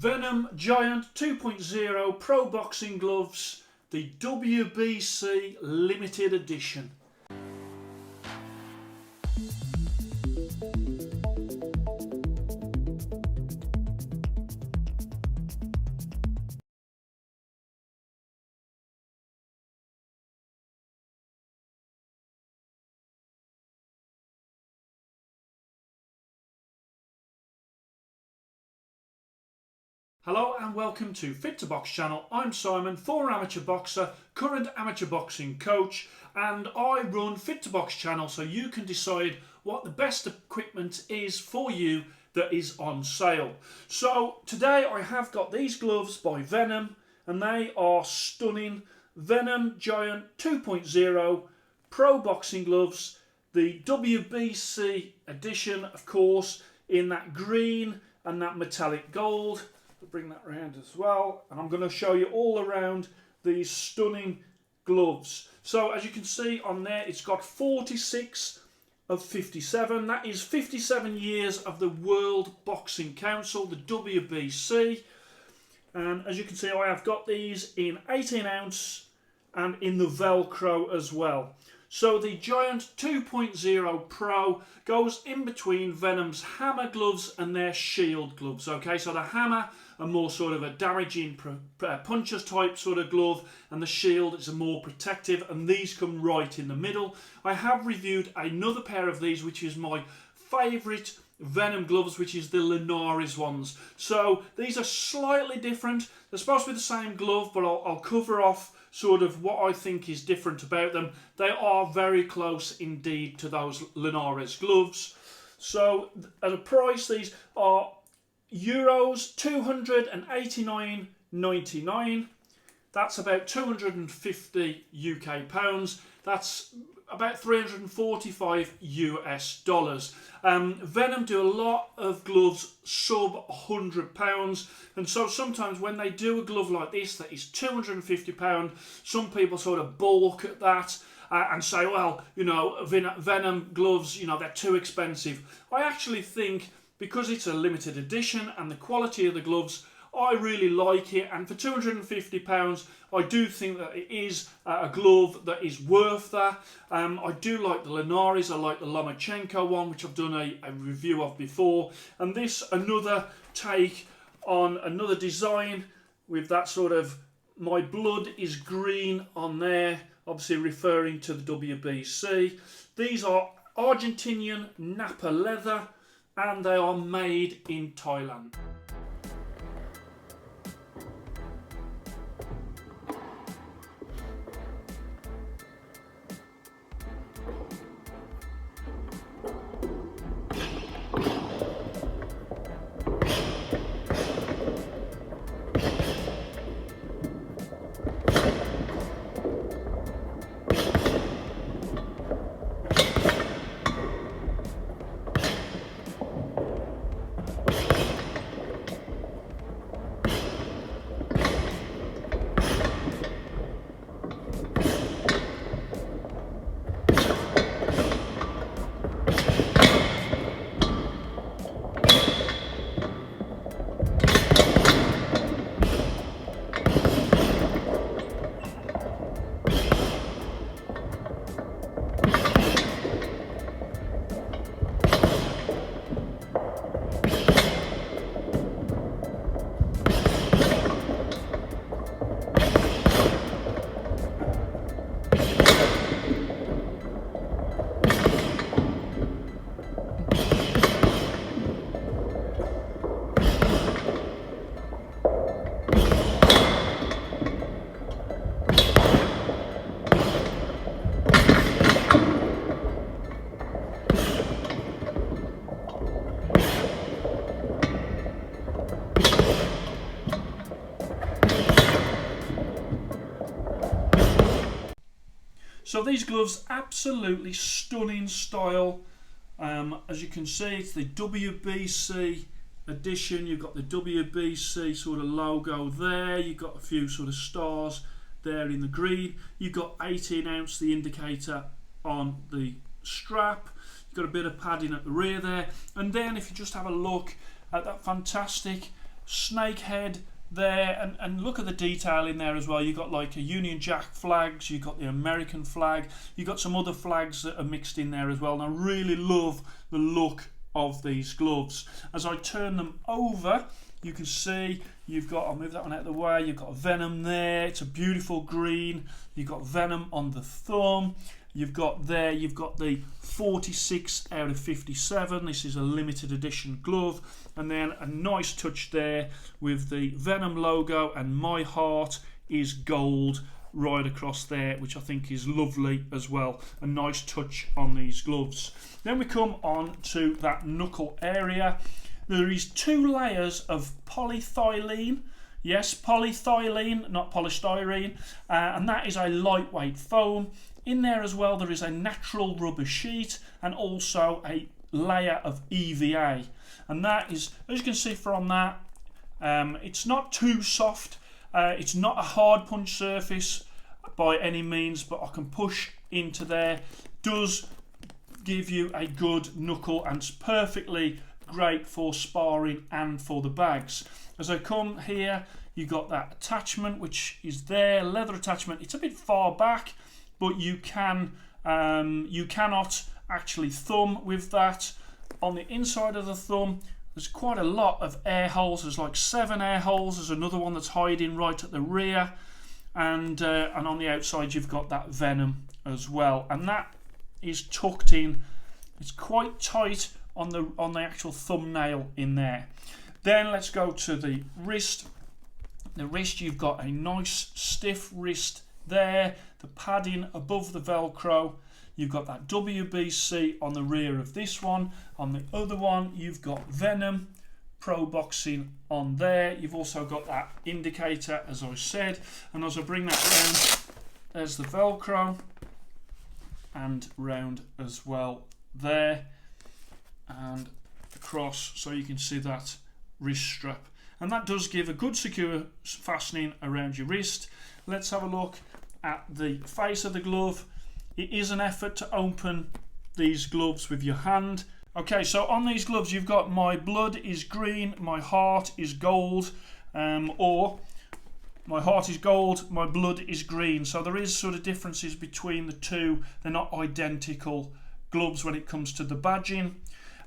Venum Giant 2.0 Pro Boxing Gloves, the WBC Limited Edition. Hello and welcome to Fit to Box channel. I'm Simon, former amateur boxer, current amateur boxing coach, and I run Fit to Box channel so you can decide what the best equipment is for you that is on sale. So today I have got these gloves by Venum and they are stunning. Venum Giant 2.0 Pro Boxing Gloves, the WBC edition, of course, in that green and that metallic gold. Bring that around as well, and I'm going to show you all around these stunning gloves. So as you can see on there, it's got 46 of 57. That is 57 years of the World Boxing Council, the WBC. And as you can see, I have got these in 18 ounce and in the Velcro as well. So the Giant 2.0 Pro goes in between Venum's hammer gloves and their shield gloves. Okay, so the hammer are more sort of a damaging puncher's type sort of glove, and the shield is a more protective, and these come right in the middle. I have reviewed another pair of these, which is my favourite Venum gloves, which is the Linares ones. So these are slightly different. They're supposed to be the same glove, but I'll cover off sort of what I think is different about them. They are very close indeed to those Linares gloves. So at a price, these are Euros 289.99. That's about 250 UK pounds. That's about 345 US dollars. Venum do a lot of gloves sub £100, and so sometimes when they do a glove like this that is £250, some people sort of balk at that and say, well, you know, Venum gloves, you know, they're too expensive. I actually think, because it's a limited edition and the quality of the gloves, I really like it, and for £250 I do think that it is a glove that is worth that. I do like the Linares, I like the Lomachenko one, which I've done a review of before, and this another take on another design with that sort of "my blood is green" on there, obviously referring to the WBC. These are Argentinian Napa leather and they are made in Thailand. So these gloves, absolutely stunning style. As you can see, it's the WBC edition. You've got the WBC sort of logo there. You've got a few sort of stars there in the green. You've got 18 ounce, the indicator on the strap. You've got a bit of padding at the rear there. And then if you just have a look at that fantastic snake head there, and look at the detail in there as well. You've got like a Union Jack flags, you've got the American flag, you've got some other flags that are mixed in there as well, and I really love the look of these gloves. As I turn them over, you can see you've got, I'll move that one out of the way, you've got Venum there, it's a beautiful green, you've got Venum on the thumb, you've got the 46 out of 57, this is a limited edition glove, and then a nice touch there with the Venum logo, and my heart is gold right across there, which I think is lovely as well. A nice touch on these gloves. Then we come on to that knuckle area. There is 2 layers of polyethylene. Yes, polyethylene, not polystyrene, and that is a lightweight foam. In there as well, there is a natural rubber sheet and also a layer of EVA. And that is, as you can see from that, it's not too soft. It's not a hard punch surface by any means, but I can push into there. Does give you a good knuckle, and it's perfectly great for sparring and for the bags. As I come here, you got that attachment which is there, leather attachment. It's a bit far back, but you cannot actually thumb with that. On the inside of the thumb, there's quite a lot of air holes. There's like 7 air holes. There's another one that's hiding right at the rear, and on the outside you've got that Venum as well, and that is tucked in. It's quite tight on the actual thumbnail in there. Then let's go to the wrist. The wrist, you've got a nice stiff wrist there, the padding above the Velcro. You've got that WBC on the rear of this one. On the other one, you've got Venum Pro Boxing on there. You've also got that indicator, as I said. And as I bring that round, there's the Velcro, and round as well there, and across, so you can see that wrist strap. And that does give a good secure fastening around your wrist. Let's have a look at the face of the glove. It is an effort to open these gloves with your hand. Okay, so on these gloves you've got my blood is green, my heart is gold, or my heart is gold, my blood is green. So there is sort of differences between the two. They're not identical gloves when it comes to the badging.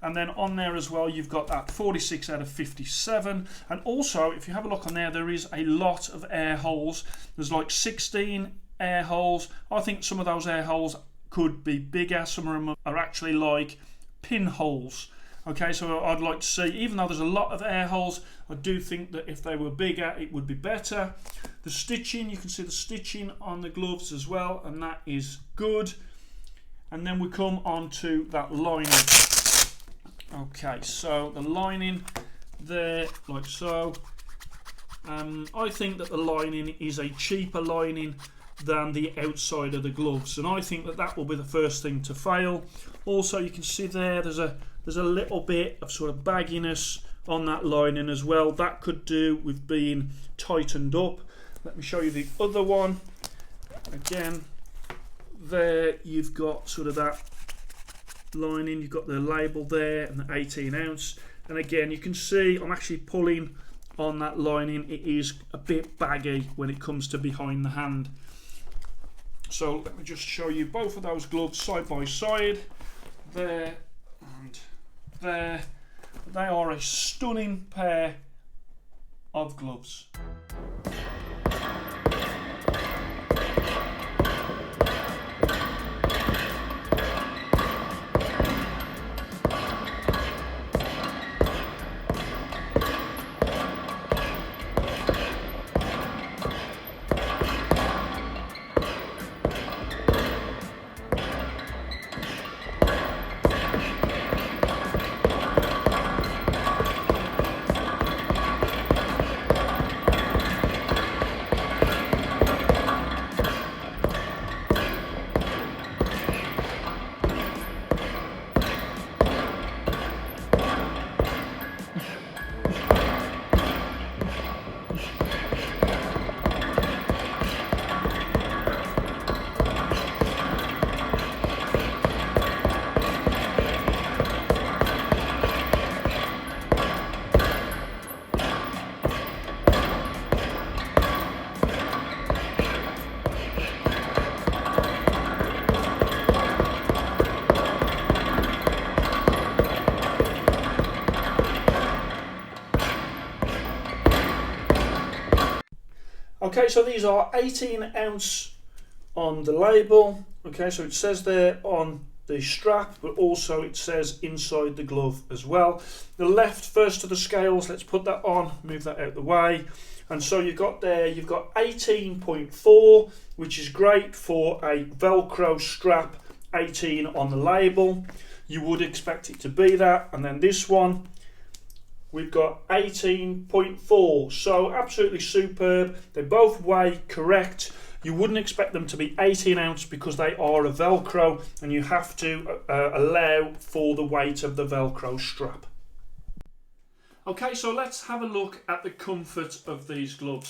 And then on there as well, you've got that 46 out of 57. And also, if you have a look on there, there is a lot of air holes. There's like 16 air holes. I think some of those air holes could be bigger. Some of them are actually like pinholes. Okay, so I'd like to see, even though there's a lot of air holes, I do think that if they were bigger, it would be better. The stitching, you can see the stitching on the gloves as well, and that is good. And then we come on to that lining. Okay, so the lining there, like so. I think that the lining is a cheaper lining than the outside of the gloves, and I think that that will be the first thing to fail. Also, you can see there's a little bit of sort of bagginess on that lining as well. That could do with being tightened up. Let me show you the other one. Again, there you've got sort of that lining, you've got the label there and the 18 ounce, and again you can see I'm actually pulling on that lining. It is a bit baggy when it comes to behind the hand. So let me just show you both of those gloves side by side, there and there. They are a stunning pair of gloves. Okay, so these are 18-ounce on the label. Okay, so it says there on the strap, but also it says inside the glove as well. The left first to the scales, let's put that on, move that out the way. And so you've got 18.4, which is great for a Velcro strap, 18 on the label. You would expect it to be that. And then this one, we've got 18.4, so absolutely superb. They both weigh correct. You wouldn't expect them to be 18-ounce because they are a Velcro, and you have to allow for the weight of the Velcro strap. Okay, so let's have a look at the comfort of these gloves.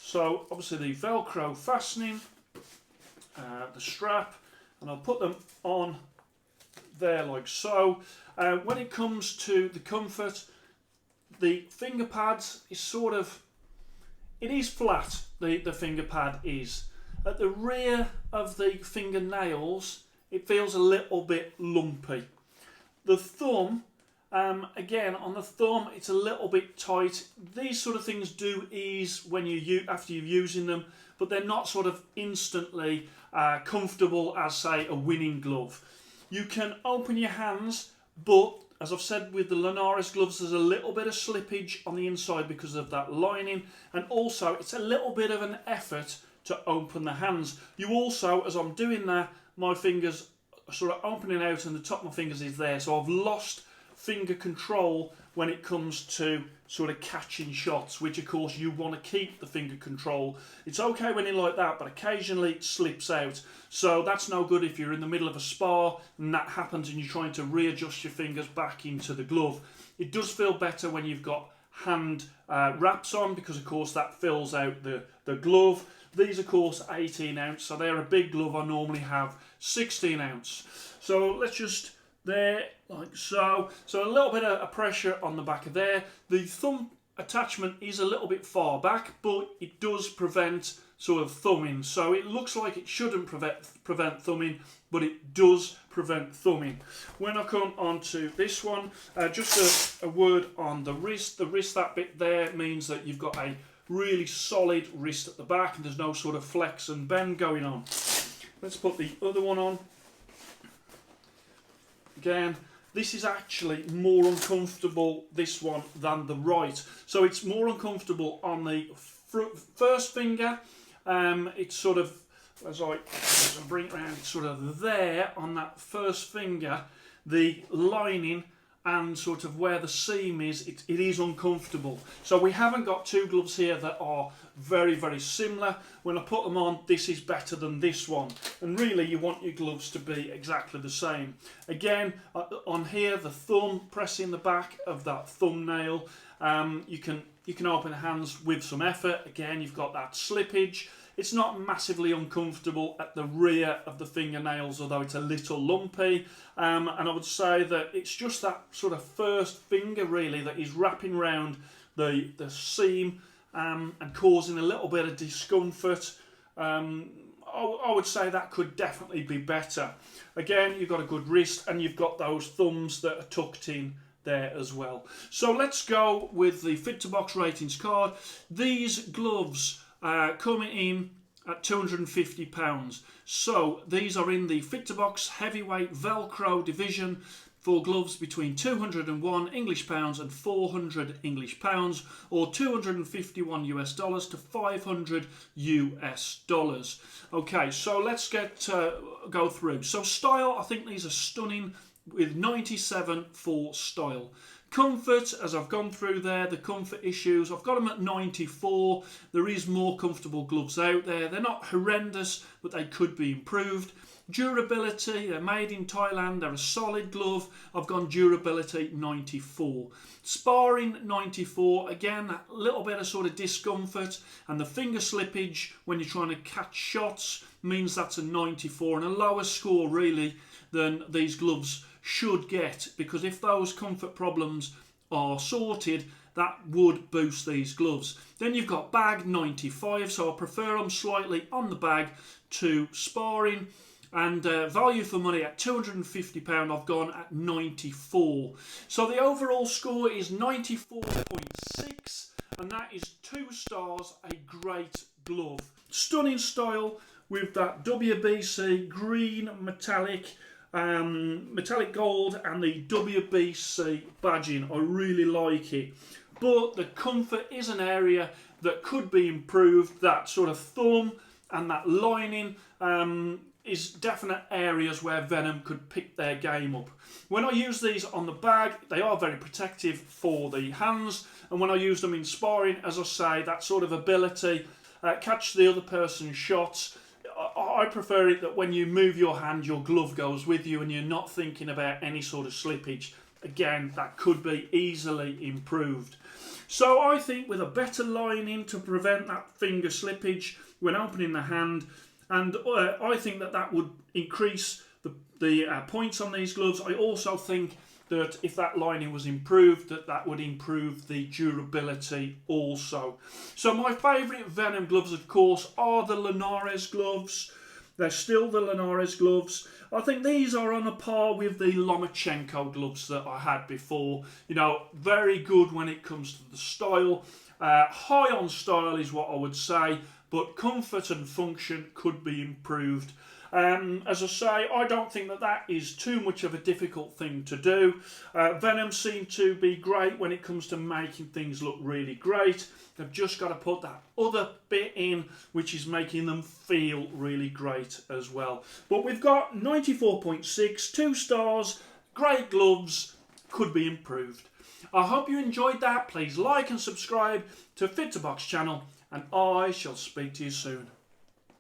So obviously the Velcro fastening, the strap, and I'll put them on there like so. When it comes to the comfort, the finger pads is sort of, it is flat, the finger pad is. At the rear of the fingernails, it feels a little bit lumpy. The thumb, again, on the thumb, it's a little bit tight. These sort of things do ease when after you're using them, but they're not sort of instantly comfortable as, say, a winning glove. You can open your hands, but as I've said with the Linares gloves, there's a little bit of slippage on the inside because of that lining, and also it's a little bit of an effort to open the hands. You also, as I'm doing that, my fingers are sort of opening out and the top of my fingers is there, so I've lost finger control when it comes to sort of catching shots, which of course you want to keep the finger control. It's okay when you're like that, but occasionally it slips out, so that's no good if you're in the middle of a spar and that happens and you're trying to readjust your fingers back into the glove. It does feel better when you've got hand wraps on, because of course that fills out the glove. These of course 18-ounce, so they're a big glove. I normally have 16-ounce. So let's just, there, like so. So a little bit of pressure on the back of there. The thumb attachment is a little bit far back, but it does prevent sort of thumbing. So it looks like it shouldn't prevent thumbing, but it does prevent thumbing. When I come on to this one, just a word on the wrist. The wrist, that bit there, means that you've got a really solid wrist at the back and there's no sort of flex and bend going on. Let's put the other one on. Again, this is actually more uncomfortable, this one, than the right. So it's more uncomfortable on the first finger. It's sort of, as I bring it around, it's sort of there on that first finger, the lining and sort of where the seam is, it is uncomfortable. So we haven't got two gloves here that are very, very similar. When I put them on, this is better than this one. And really, you want your gloves to be exactly the same. Again, on here, the thumb, pressing the back of that thumbnail, you can open the hands with some effort. Again, you've got that slippage. It's not massively uncomfortable at the rear of the fingernails, although it's a little lumpy. And I would say that it's just that sort of first finger really that is wrapping around the seam and causing a little bit of discomfort. I would say that could definitely be better. Again, you've got a good wrist and you've got those thumbs that are tucked in there as well. So let's go with the Fit to Box ratings card. These gloves coming in at £250. So these are in the Fit to Box heavyweight Velcro division for gloves between 201 English pounds and 400 English pounds, or $251 US to 500 US dollars. Okay, so let's go through. So style, I think these are stunning with 97 for style. Comfort, as I've gone through there, the comfort issues, I've got them at 94. There is more comfortable gloves out there. They're not horrendous, but they could be improved. Durability, they're made in Thailand, they're a solid glove. I've gone durability 94. Sparring 94, again, a little bit of sort of discomfort, and the finger slippage when you're trying to catch shots means that's a 94, and a lower score really than these gloves should get, because if those comfort problems are sorted, that would boost these gloves. Then you've got bag 95, so I prefer them slightly on the bag to sparring. And value for money at £250, I've gone at 94. So the overall score is 94.6, and that is 2 stars, a great glove. Stunning style with that WBC green metallic gold and the WBC badging. I really like it, but the comfort is an area that could be improved. That sort of thumb and that lining is definite areas where Venum could pick their game up. When I use these on the bag, they are very protective for the hands, and when I use them in sparring, as I say, that sort of ability, catch the other person's shots. I prefer it that when you move your hand, your glove goes with you and you're not thinking about any sort of slippage. Again, that could be easily improved. So I think with a better lining to prevent that finger slippage when opening the hand, and I think that would increase the points on these gloves. I also think that if that lining was improved, that would improve the durability also. So my favourite Venum gloves, of course, are the Linares gloves. They're still the Linares gloves. I think these are on a par with the Lomachenko gloves that I had before. You know, very good when it comes to the style. High on style is what I would say, but comfort and function could be improved. As I say, I don't think that is too much of a difficult thing to do. Venum seem to be great when it comes to making things look really great. They've just got to put that other bit in, which is making them feel really great as well. But we've got 94.6, 2 stars, great gloves, could be improved. I hope you enjoyed that. Please like and subscribe to Fit to Box channel, and I shall speak to you soon.